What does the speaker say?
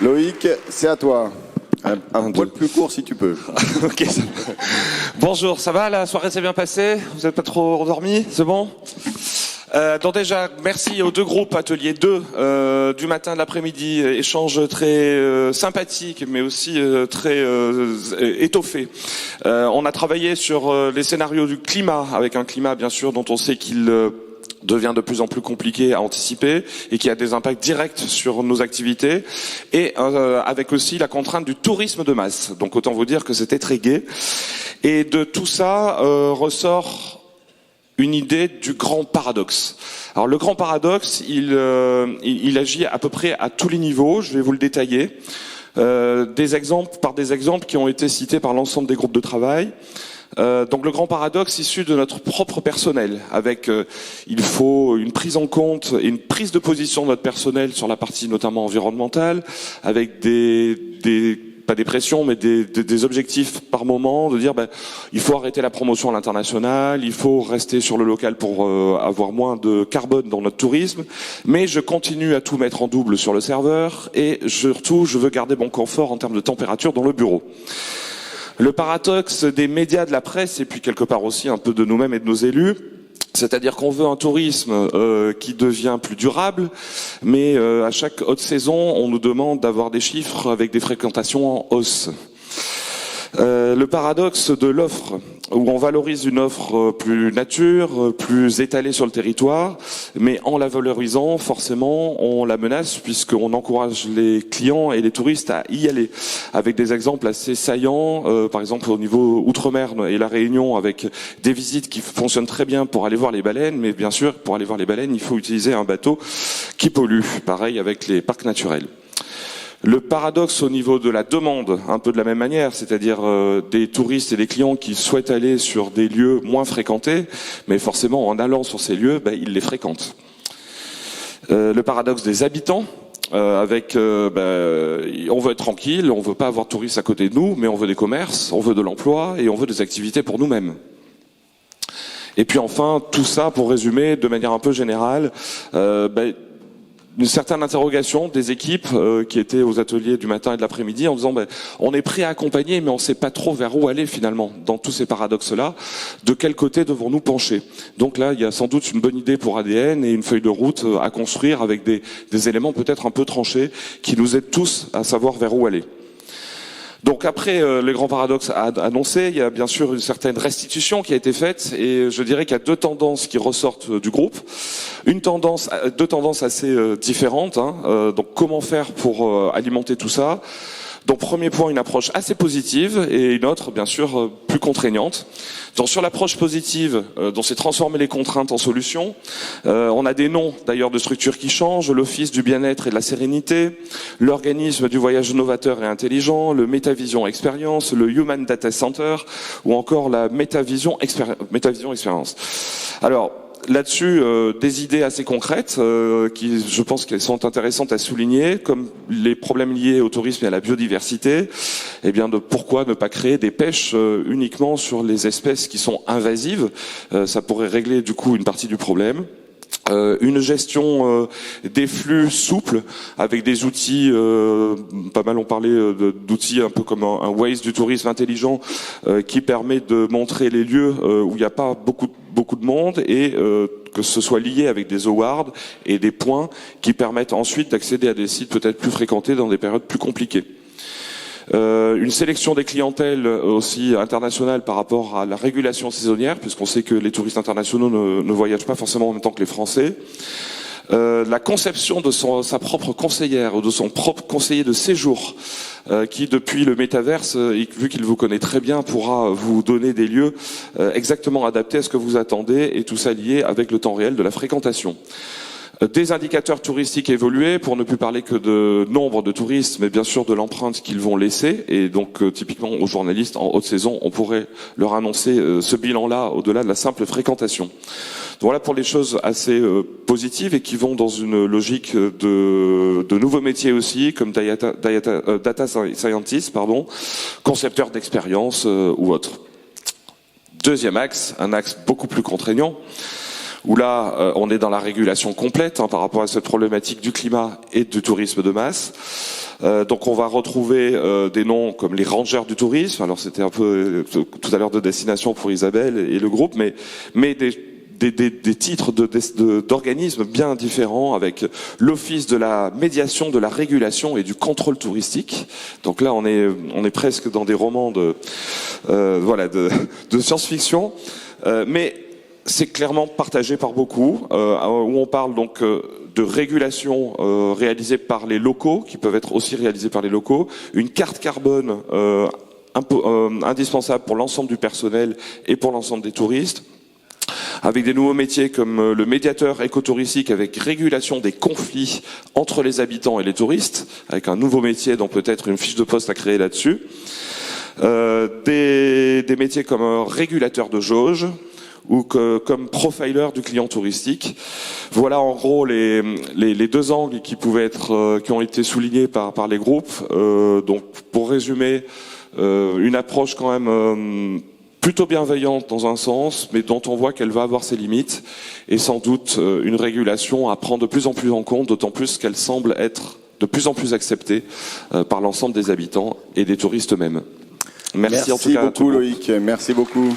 Loïc, c'est à toi. Un poil plus court si tu peux. Ok. Bonjour, ça va? La soirée s'est bien passée? Vous n'êtes pas trop endormis? C'est bon? Donc déjà, merci aux deux groupes Atelier 2 du matin, de l'après-midi, échange très sympathique, mais aussi très étoffé. On a travaillé sur les scénarios du climat, avec un climat bien sûr dont on sait qu'il devient de plus en plus compliqué à anticiper et qui a des impacts directs sur nos activités, et avec aussi la contrainte du tourisme de masse. Donc autant vous dire que c'était très gai. Et de tout ça ressort une idée du grand paradoxe. Alors le grand paradoxe, il agit à peu près à tous les niveaux. Je vais vous le détailler. Des exemples qui ont été cités par l'ensemble des groupes de travail. Donc le grand paradoxe issu de notre propre personnel, avec il faut une prise en compte et une prise de position de notre personnel sur la partie notamment environnementale, avec pas des pressions, mais des objectifs par moment, de dire il faut arrêter la promotion à l'international, il faut rester sur le local pour avoir moins de carbone dans notre tourisme, mais je continue à tout mettre en double sur le serveur, et surtout je veux garder mon confort en termes de température dans le bureau. Le paradoxe des médias, de la presse, et puis quelque part aussi un peu de nous-mêmes et de nos élus, c'est-à-dire qu'on veut un tourisme qui devient plus durable, mais à chaque haute saison, on nous demande d'avoir des chiffres avec des fréquentations en hausse. Le paradoxe de l'offre, où on valorise une offre plus nature, plus étalée sur le territoire, mais en la valorisant, forcément, on la menace puisqu'on encourage les clients et les touristes à y aller. Avec des exemples assez saillants, par exemple au niveau Outre-mer et la Réunion, avec des visites qui fonctionnent très bien pour aller voir les baleines, mais bien sûr, pour aller voir les baleines, il faut utiliser un bateau qui pollue. Pareil avec les parcs naturels. Le paradoxe au niveau de la demande, un peu de la même manière, c'est-à-dire des touristes et des clients qui souhaitent aller sur des lieux moins fréquentés, mais forcément en allant sur ces lieux, ils les fréquentent. Le paradoxe des habitants, on veut être tranquille, on veut pas avoir de touristes à côté de nous, mais on veut des commerces, on veut de l'emploi et on veut des activités pour nous-mêmes. Et puis enfin, tout ça pour résumer de manière un peu générale, une certaine interrogation des équipes qui étaient aux ateliers du matin et de l'après-midi en disant on est prêt à accompagner, mais on ne sait pas trop vers où aller finalement dans tous ces paradoxes-là. De quel côté devons-nous pencher? Donc là, il y a sans doute une bonne idée pour ADN et une feuille de route à construire avec des éléments peut-être un peu tranchés qui nous aident tous à savoir vers où aller. Donc après les grands paradoxes annoncés, il y a bien sûr une certaine restitution qui a été faite, et je dirais qu'il y a deux tendances qui ressortent du groupe. Deux tendances assez différentes. Donc comment faire pour alimenter tout ça? Donc premier point, une approche assez positive, et une autre bien sûr plus contraignante. Donc sur l'approche positive, c'est transformer les contraintes en solutions. On a des noms d'ailleurs de structures qui changent: l'Office du bien-être et de la sérénité, l'Organisme du voyage novateur et intelligent, le Métavision Expérience, le Human Data Center, ou encore la Métavision Expérience. Alors là-dessus, des idées assez concrètes qui, je pense, qu'elles sont intéressantes à souligner, comme les problèmes liés au tourisme et à la biodiversité. Eh bien, de pourquoi ne pas créer des pêches uniquement sur les espèces qui sont invasives? Ça pourrait régler du coup une partie du problème. Une gestion des flux souple avec des outils, pas mal on parlait d'outils un peu comme un Waze du tourisme intelligent qui permet de montrer les lieux où il n'y a pas beaucoup de monde, et que ce soit lié avec des awards et des points qui permettent ensuite d'accéder à des sites peut-être plus fréquentés dans des périodes plus compliquées. Une sélection des clientèles aussi internationales par rapport à la régulation saisonnière, puisqu'on sait que les touristes internationaux ne voyagent pas forcément en même temps que les Français. La conception de sa propre conseillère ou de son propre conseiller de séjour, qui depuis le métaverse, vu qu'il vous connaît très bien, pourra vous donner des lieux exactement adaptés à ce que vous attendez, et tout ça lié avec le temps réel de la fréquentation. Des indicateurs touristiques évolués, pour ne plus parler que de nombre de touristes, mais bien sûr de l'empreinte qu'ils vont laisser. Et donc typiquement aux journalistes en haute saison, on pourrait leur annoncer ce bilan-là au-delà de la simple fréquentation. Donc voilà pour les choses assez positives, et qui vont dans une logique de nouveaux métiers aussi, comme data scientist, concepteurs d'expérience ou autres. Deuxième axe, un axe beaucoup plus contraignant, où là, on est dans la régulation complète par rapport à cette problématique du climat et du tourisme de masse. Donc on va retrouver des noms comme les rangers du tourisme. Alors c'était un peu tout à l'heure de destination pour Isabelle et le groupe, mais des titres d'organismes bien différents, avec l'Office de la médiation, de la régulation et du contrôle touristique. Donc là, on est presque dans des romans de science-fiction, mais c'est clairement partagé par beaucoup, où on parle donc de régulation réalisée par les locaux, qui peuvent être aussi réalisées par les locaux, une carte carbone indispensable pour l'ensemble du personnel et pour l'ensemble des touristes, avec des nouveaux métiers comme le médiateur écotouristique avec régulation des conflits entre les habitants et les touristes, avec un nouveau métier dont peut-être une fiche de poste à créer là-dessus, des métiers comme régulateur de jauge ou comme profiler du client touristique. Voilà en gros les deux angles qui ont été soulignés par les groupes. Donc pour résumer, une approche quand même plutôt bienveillante dans un sens, mais dont on voit qu'elle va avoir ses limites, et sans doute une régulation à prendre de plus en plus en compte, d'autant plus qu'elle semble être de plus en plus acceptée par l'ensemble des habitants et des touristes eux-mêmes. Merci en tout cas. Merci beaucoup Loïc, merci beaucoup.